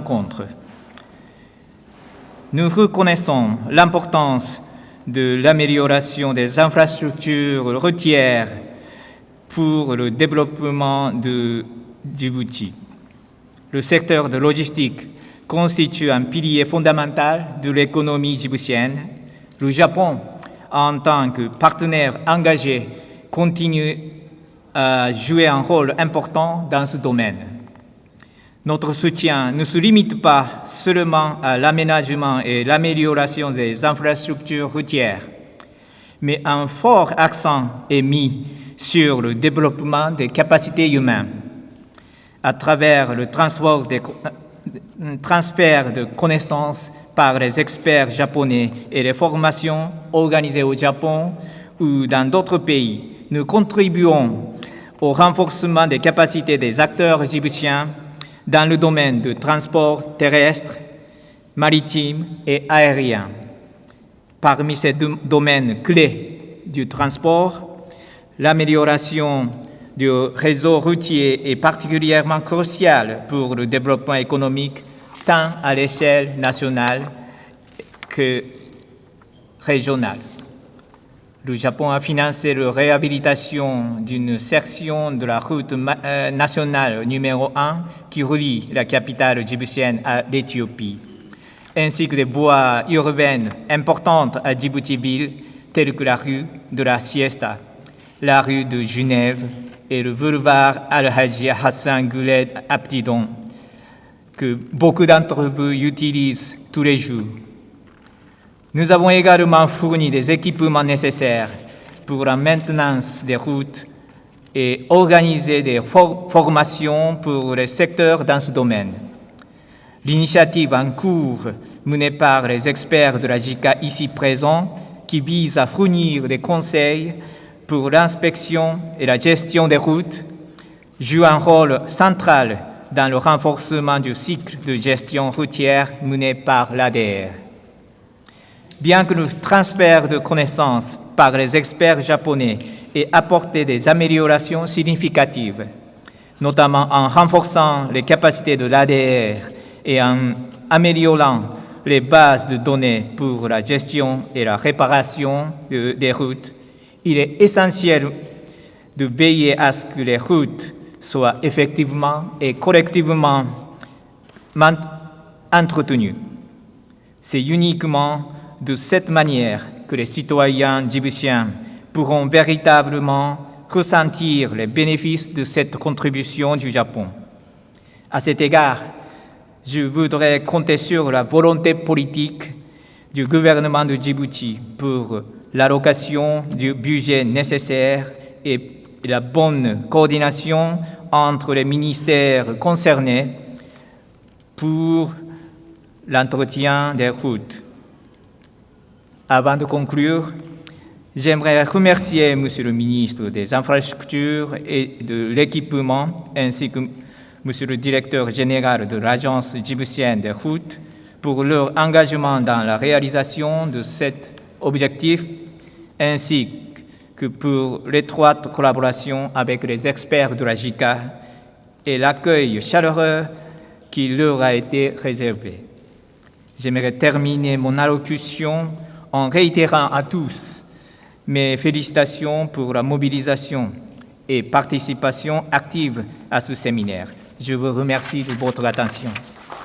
rencontre. Nous reconnaissons l'importance de l'amélioration des infrastructures routières pour le développement de Djibouti. Le secteur de logistique constitue un pilier fondamental de l'économie djiboutienne. Le Japon, en tant que partenaire engagé, continue à jouer un rôle important dans ce domaine. Notre soutien ne se limite pas seulement à l'aménagement et l'amélioration des infrastructures routières, mais un fort accent est mis sur le développement des capacités humaines à travers le transfert de connaissances par les experts japonais et les formations organisées au Japon ou dans d'autres pays. Nous contribuons au renforcement des capacités des acteurs djiboutiens dans le domaine du transport terrestre, maritime et aérien. Parmi ces domaines clés du transport, l'amélioration du réseau routier est particulièrement cruciale pour le développement économique tant à l'échelle nationale que régionale. Le Japon a financé la réhabilitation d'une section de la route nationale numéro 1 qui relie la capitale djiboutienne à l'Éthiopie, ainsi que des voies urbaines importantes à Djibouti-Ville, telles que la rue de la Siesta, la rue de Genève et le boulevard Al-Haji Hassan Guled Abdidon, que beaucoup d'entre vous utilisent tous les jours. Nous avons également fourni des équipements nécessaires pour la maintenance des routes et organisé des formations pour les secteurs dans ce domaine. L'initiative en cours menée par les experts de la JICA ici présents, qui vise à fournir des conseils pour l'inspection et la gestion des routes, joue un rôle central dans le renforcement du cycle de gestion routière mené par l'ADR. Bien que le transfert de connaissances par les experts japonais ait apporté des améliorations significatives, notamment en renforçant les capacités de l'ADR et en améliorant les bases de données pour la gestion et la réparation des routes, il est essentiel de veiller à ce que les routes soient effectivement et correctement entretenues. C'est uniquement de cette manière que les citoyens djiboutiens pourront véritablement ressentir les bénéfices de cette contribution du Japon. À cet égard, je voudrais compter sur la volonté politique du gouvernement de Djibouti pour l'allocation du budget nécessaire et la bonne coordination entre les ministères concernés pour l'entretien des routes. Avant de conclure, j'aimerais remercier Monsieur le ministre des Infrastructures et de l'Équipement, ainsi que Monsieur le directeur général de l'Agence djiboutienne des routes, pour leur engagement dans la réalisation de cet objectif, ainsi que pour l'étroite collaboration avec les experts de la JICA et l'accueil chaleureux qui leur a été réservé. J'aimerais terminer mon allocution en réitérant à tous mes félicitations pour la mobilisation et participation active à ce séminaire. Je vous remercie de votre attention.